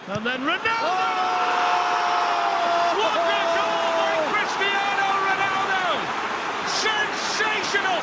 And then Ronaldo! What a goal by Cristiano Ronaldo! Sensational!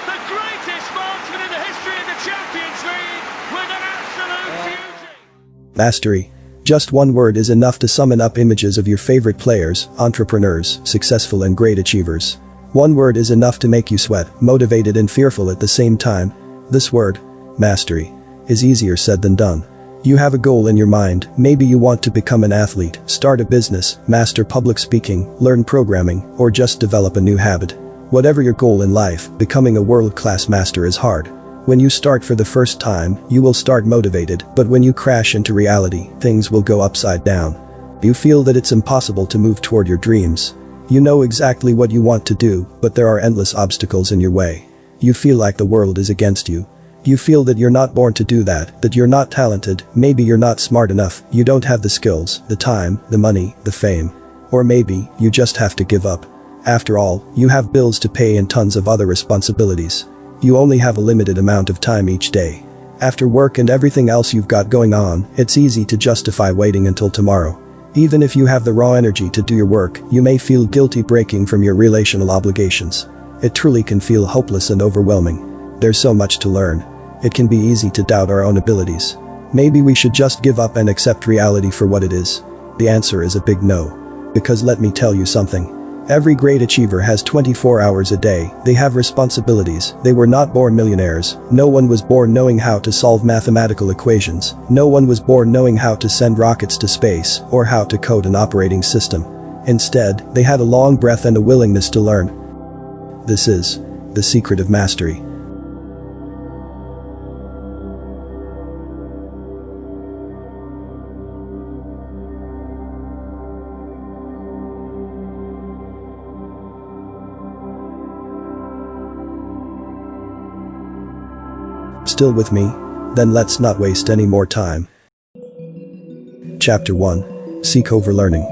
The greatest marksman in the history of the Champions League with an absolute beauty! Mastery. Just one word is enough to summon up images of your favorite players, entrepreneurs, successful and great achievers. One word is enough to make you sweat, motivated and fearful at the same time. This word, mastery, is easier said than done. You have a goal in your mind, maybe you want to become an athlete, start a business, master public speaking, learn programming, or just develop a new habit. Whatever your goal in life, becoming a world-class master is hard. When you start for the first time, you will start motivated, but when you crash into reality, things will go upside down. You feel that it's impossible to move toward your dreams. You know exactly what you want to do, but there are endless obstacles in your way. You feel like the world is against you. You feel that you're not born to do that you're not talented, maybe you're not smart enough, you don't have the skills, the time, the money, the fame. Or maybe, you just have to give up. After all, you have bills to pay and tons of other responsibilities. You only have a limited amount of time each day. After work and everything else you've got going on, it's easy to justify waiting until tomorrow. Even if you have the raw energy to do your work, you may feel guilty breaking from your relational obligations. It truly can feel hopeless and overwhelming. There's so much to learn. It can be easy to doubt our own abilities. Maybe we should just give up and accept reality for what it is. The answer is a big no. Because let me tell you something. Every great achiever has 24 hours a day, they have responsibilities, they were not born millionaires, no one was born knowing how to solve mathematical equations, no one was born knowing how to send rockets to space, or how to code an operating system. Instead, they had a long breath and a willingness to learn. This is the secret of mastery. Still with me? Then let's not waste any more time. Chapter 1. Seek Overlearning.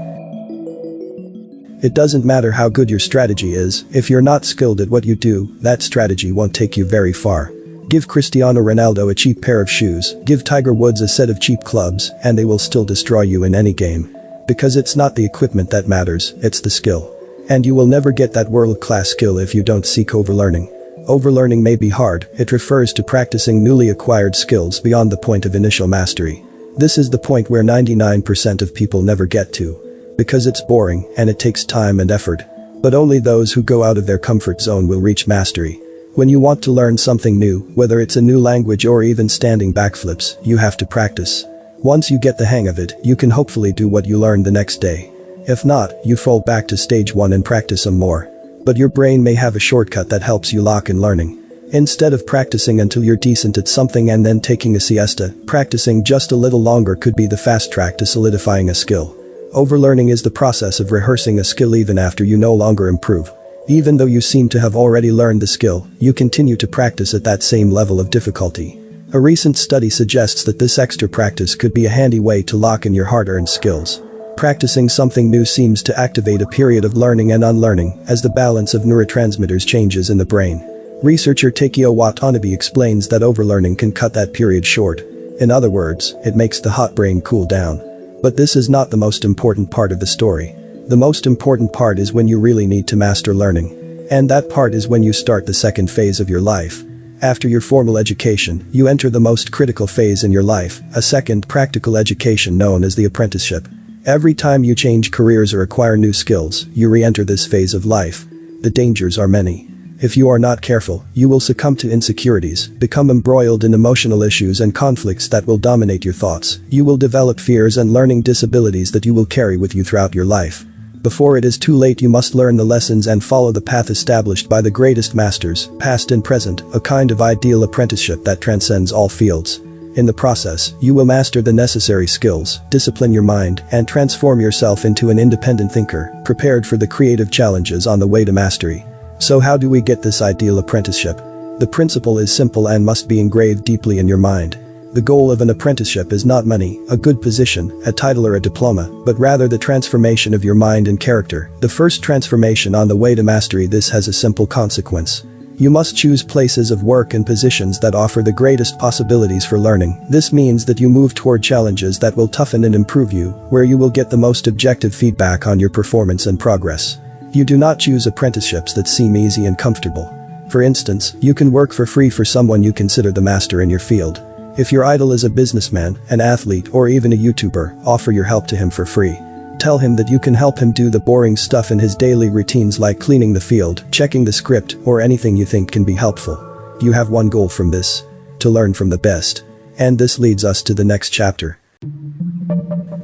It doesn't matter how good your strategy is, if you're not skilled at what you do, that strategy won't take you very far. Give Cristiano Ronaldo a cheap pair of shoes, give Tiger Woods a set of cheap clubs, and they will still destroy you in any game. Because it's not the equipment that matters, it's the skill. And you will never get that world-class skill if you don't seek overlearning. Overlearning may be hard, it refers to practicing newly acquired skills beyond the point of initial mastery. This is the point where 99% of people never get to. Because it's boring, and it takes time and effort. But only those who go out of their comfort zone will reach mastery. When you want to learn something new, whether it's a new language or even standing backflips, you have to practice. Once you get the hang of it, you can hopefully do what you learned the next day. If not, you fall back to stage 1 and practice some more. But your brain may have a shortcut that helps you lock in learning. Instead of practicing until you're decent at something and then taking a siesta, practicing just a little longer could be the fast track to solidifying a skill. Overlearning is the process of rehearsing a skill even after you no longer improve. Even though you seem to have already learned the skill, you continue to practice at that same level of difficulty. A recent study suggests that this extra practice could be a handy way to lock in your hard-earned skills. Practicing something new seems to activate a period of learning and unlearning as the balance of neurotransmitters changes in the brain. Researcher Takeo Watanabe explains that overlearning can cut that period short. In other words, it makes the hot brain cool down. But this is not the most important part of the story. The most important part is when you really need to master learning. And that part is when you start the second phase of your life. After your formal education, you enter the most critical phase in your life, a second practical education known as the apprenticeship. Every time you change careers or acquire new skills, you re-enter this phase of life. The dangers are many. If you are not careful, you will succumb to insecurities, become embroiled in emotional issues and conflicts that will dominate your thoughts. You will develop fears and learning disabilities that you will carry with you throughout your life. Before it is too late, you must learn the lessons and follow the path established by the greatest masters, past and present, a kind of ideal apprenticeship that transcends all fields. In the process, you will master the necessary skills, discipline your mind, and transform yourself into an independent thinker, prepared for the creative challenges on the way to mastery. So how do we get this ideal apprenticeship? The principle is simple and must be engraved deeply in your mind. The goal of an apprenticeship is not money, a good position, a title or a diploma, but rather the transformation of your mind and character. The first transformation on the way to mastery. This has a simple consequence. You must choose places of work and positions that offer the greatest possibilities for learning. This means that you move toward challenges that will toughen and improve you, where you will get the most objective feedback on your performance and progress. You do not choose apprenticeships that seem easy and comfortable. For instance, you can work for free for someone you consider the master in your field. If your idol is a businessman, an athlete, or even a YouTuber, offer your help to him for free. Tell him that you can help him do the boring stuff in his daily routines like cleaning the field, checking the script, or anything you think can be helpful. You have one goal from this: to learn from the best. And this leads us to the next chapter.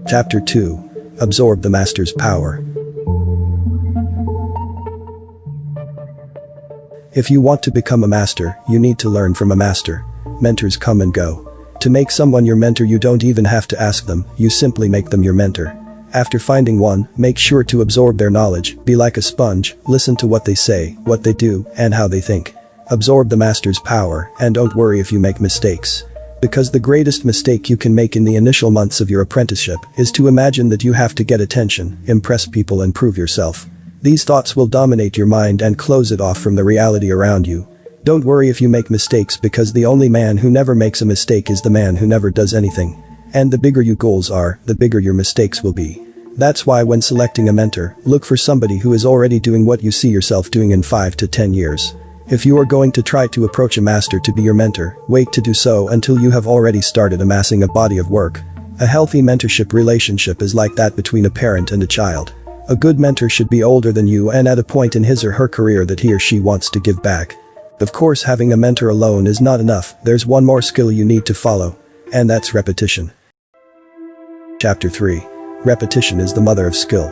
Chapter 2. Absorb the master's power. If you want to become a master, you need to learn from a master. Mentors come and go. To make someone your mentor, you don't even have to ask them, you simply make them your mentor. After finding one, make sure to absorb their knowledge, be like a sponge, listen to what they say, what they do, and how they think. Absorb the master's power, and don't worry if you make mistakes. Because the greatest mistake you can make in the initial months of your apprenticeship is to imagine that you have to get attention, impress people, and prove yourself. These thoughts will dominate your mind and close it off from the reality around you. Don't worry if you make mistakes, because the only man who never makes a mistake is the man who never does anything. And the bigger your goals are, the bigger your mistakes will be. That's why when selecting a mentor, look for somebody who is already doing what you see yourself doing in 5 to 10 years. If you are going to try to approach a master to be your mentor, wait to do so until you have already started amassing a body of work. A healthy mentorship relationship is like that between a parent and a child. A good mentor should be older than you and at a point in his or her career that he or she wants to give back. Of course, having a mentor alone is not enough. There's one more skill you need to follow, and that's repetition. Chapter 3. Repetition is the mother of skill.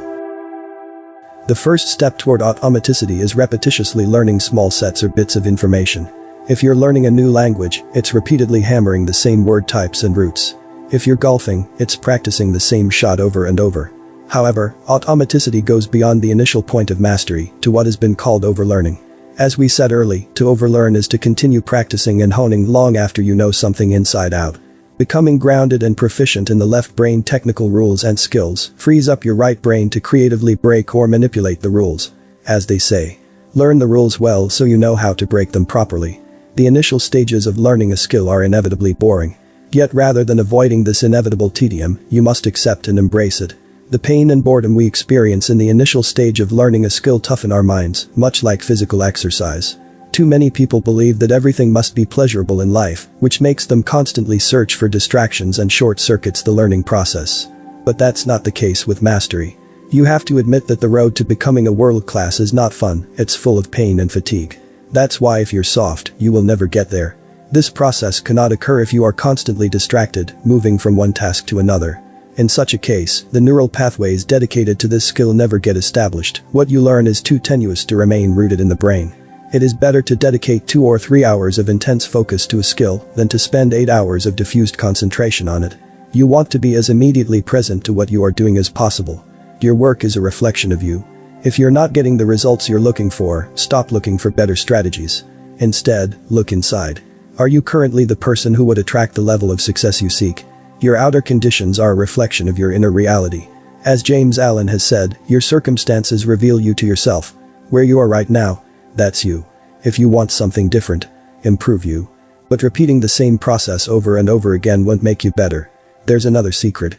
The first step toward automaticity is repetitiously learning small sets or bits of information. If you're learning a new language, it's repeatedly hammering the same word types and roots. If you're golfing, it's practicing the same shot over and over. However, automaticity goes beyond the initial point of mastery to what has been called overlearning. As we said earlier, to overlearn is to continue practicing and honing long after you know something inside out. Becoming grounded and proficient in the left brain technical rules and skills frees up your right brain to creatively break or manipulate the rules. As they say, learn the rules well so you know how to break them properly. The initial stages of learning a skill are inevitably boring. Yet rather than avoiding this inevitable tedium, you must accept and embrace it. The pain and boredom we experience in the initial stage of learning a skill toughen our minds, much like physical exercise. Too many people believe that everything must be pleasurable in life, which makes them constantly search for distractions and short-circuits the learning process. But that's not the case with mastery. You have to admit that the road to becoming a world-class is not fun, it's full of pain and fatigue. That's why if you're soft, you will never get there. This process cannot occur if you are constantly distracted, moving from one task to another. In such a case, the neural pathways dedicated to this skill never get established. What you learn is too tenuous to remain rooted in the brain. It is better to dedicate 2 or 3 hours of intense focus to a skill than to spend 8 hours of diffused concentration on it. You want to be as immediately present to what you are doing as possible. Your work is a reflection of you. If you're not getting the results you're looking for, stop looking for better strategies. Instead, look inside. Are you currently the person who would attract the level of success you seek? Your outer conditions are a reflection of your inner reality. As James Allen has said, your circumstances reveal you to yourself. Where you are right now, that's you. If you want something different, improve you. But repeating the same process over and over again won't make you better. There's another secret.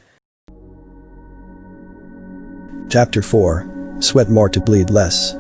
Chapter 4. Sweat more to bleed less.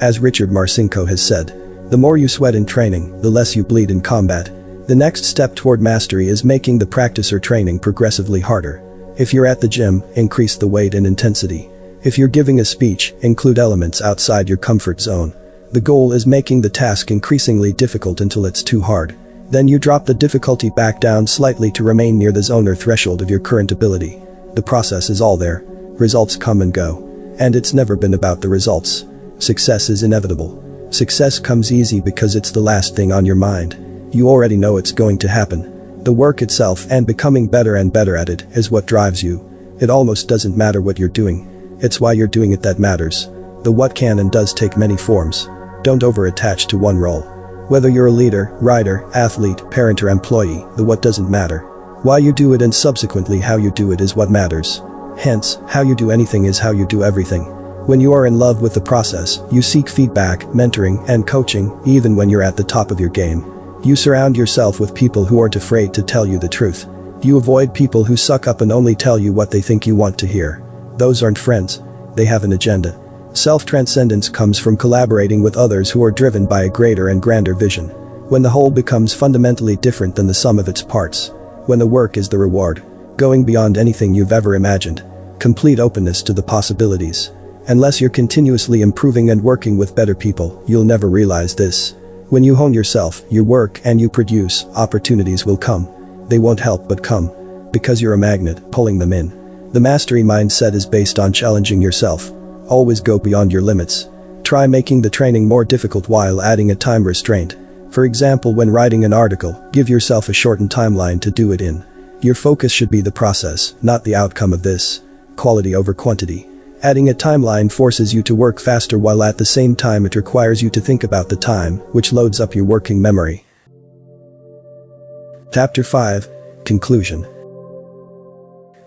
As Richard Marcinko has said, the more you sweat in training, the less you bleed in combat. The next step toward mastery is making the practice or training progressively harder. If you're at the gym, increase the weight and intensity. If you're giving a speech, include elements outside your comfort zone. The goal is making the task increasingly difficult until it's too hard. Then you drop the difficulty back down slightly to remain near the zone or threshold of your current ability. The process is all there. Results come and go. And it's never been about the results. Success is inevitable. Success comes easy because it's the last thing on your mind. You already know it's going to happen. The work itself and becoming better and better at it is what drives you. It almost doesn't matter what you're doing. It's why you're doing it that matters. The what can and does take many forms. Don't over-attach to one role. Whether you're a leader, writer, athlete, parent or employee, the what doesn't matter. Why you do it and subsequently how you do it is what matters. Hence, how you do anything is how you do everything. When you are in love with the process, you seek feedback, mentoring, and coaching, even when you're at the top of your game. You surround yourself with people who aren't afraid to tell you the truth. You avoid people who suck up and only tell you what they think you want to hear. Those aren't friends. They have an agenda. Self-transcendence comes from collaborating with others who are driven by a greater and grander vision. When the whole becomes fundamentally different than the sum of its parts. When the work is the reward. Going beyond anything you've ever imagined. Complete openness to the possibilities. Unless you're continuously improving and working with better people, you'll never realize this. When you hone yourself, your work, and you produce, opportunities will come. They won't help but come. Because you're a magnet, pulling them in. The mastery mindset is based on challenging yourself. Always go beyond your limits. Try making the training more difficult while adding a time restraint. For example, when writing an article, give yourself a shortened timeline to do it in. Your focus should be the process, not the outcome of this. Quality over quantity. Adding a timeline forces you to work faster while at the same time it requires you to think about the time, which loads up your working memory. Chapter 5. Conclusion.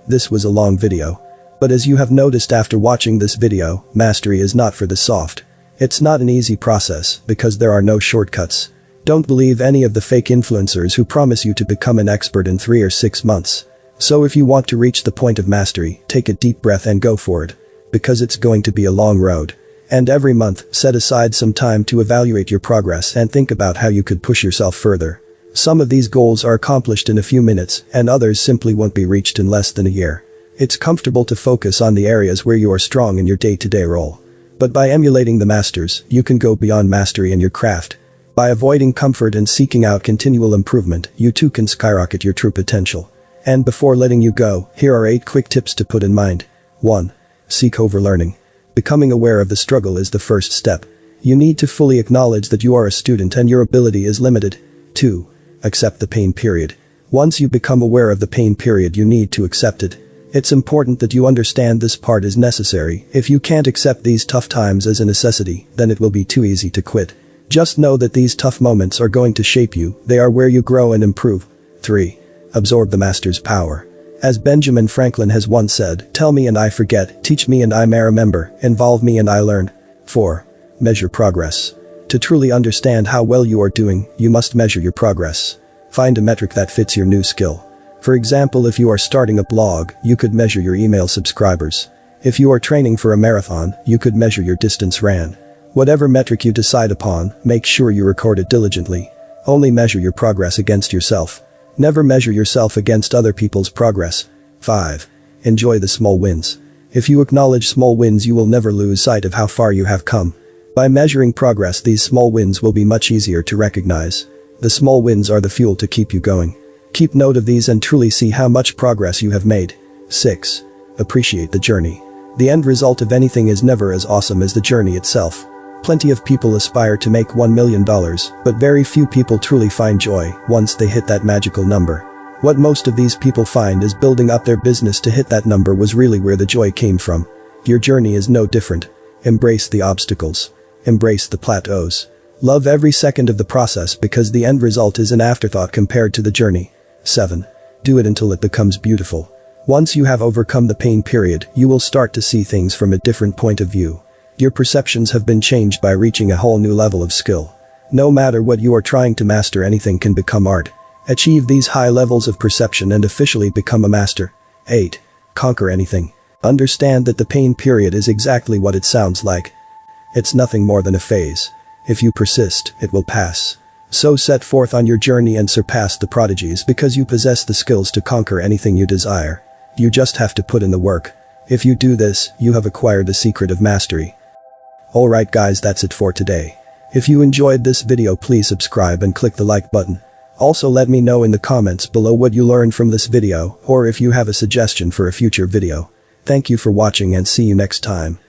This was a long video. But as you have noticed after watching this video, mastery is not for the soft. It's not an easy process because there are no shortcuts. Don't believe any of the fake influencers who promise you to become an expert in 3 or 6 months. So if you want to reach the point of mastery, take a deep breath and go for it. Because it's going to be a long road. And every month, set aside some time to evaluate your progress and think about how you could push yourself further. Some of these goals are accomplished in a few minutes, and others simply won't be reached in less than a year. It's comfortable to focus on the areas where you are strong in your day-to-day role. But by emulating the masters, you can go beyond mastery in your craft. By avoiding comfort and seeking out continual improvement, you too can skyrocket your true potential. And before letting you go, here are 8 quick tips to put in mind. 1. Seek overlearning. Becoming aware of the struggle is the first step. You need to fully acknowledge that you are a student and your ability is limited. 2. Accept the pain period. Once you become aware of the pain period, you need to accept it. It's important that you understand this part is necessary. If you can't accept these tough times as a necessity, then it will be too easy to quit. Just know that these tough moments are going to shape you. They are where you grow and improve. 3. Absorb the master's power. As Benjamin Franklin has once said, tell me and I forget, teach me and I may remember, involve me and I learn. 4. Measure progress. To truly understand how well you are doing, you must measure your progress. Find a metric that fits your new skill. For example, if you are starting a blog, you could measure your email subscribers. If you are training for a marathon, you could measure your distance ran. Whatever metric you decide upon, make sure you record it diligently. Only measure your progress against yourself. Never measure yourself against other people's progress. 5. Enjoy the small wins. If you acknowledge small wins, you will never lose sight of how far you have come. By measuring progress, these small wins will be much easier to recognize. The small wins are the fuel to keep you going. Keep note of these and truly see how much progress you have made. 6. Appreciate the journey. The end result of anything is never as awesome as the journey itself. Plenty of people aspire to make $1 million, but very few people truly find joy once they hit that magical number. What most of these people find is building up their business to hit that number was really where the joy came from. Your journey is no different. Embrace the obstacles. Embrace the plateaus. Love every second of the process because the end result is an afterthought compared to the journey. 7. Do it until it becomes beautiful. Once you have overcome the pain period, you will start to see things from a different point of view. Your perceptions have been changed by reaching a whole new level of skill. No matter what you are trying to master, anything can become art. Achieve these high levels of perception and officially become a master. 8. Conquer anything. Understand that the pain period is exactly what it sounds like. It's nothing more than a phase. If you persist, it will pass. So set forth on your journey and surpass the prodigies because you possess the skills to conquer anything you desire. You just have to put in the work. If you do this, you have acquired the secret of mastery. Alright guys, that's it for today. If you enjoyed this video, please subscribe and click the like button. Also let me know in the comments below what you learned from this video or if you have a suggestion for a future video. Thank you for watching and see you next time.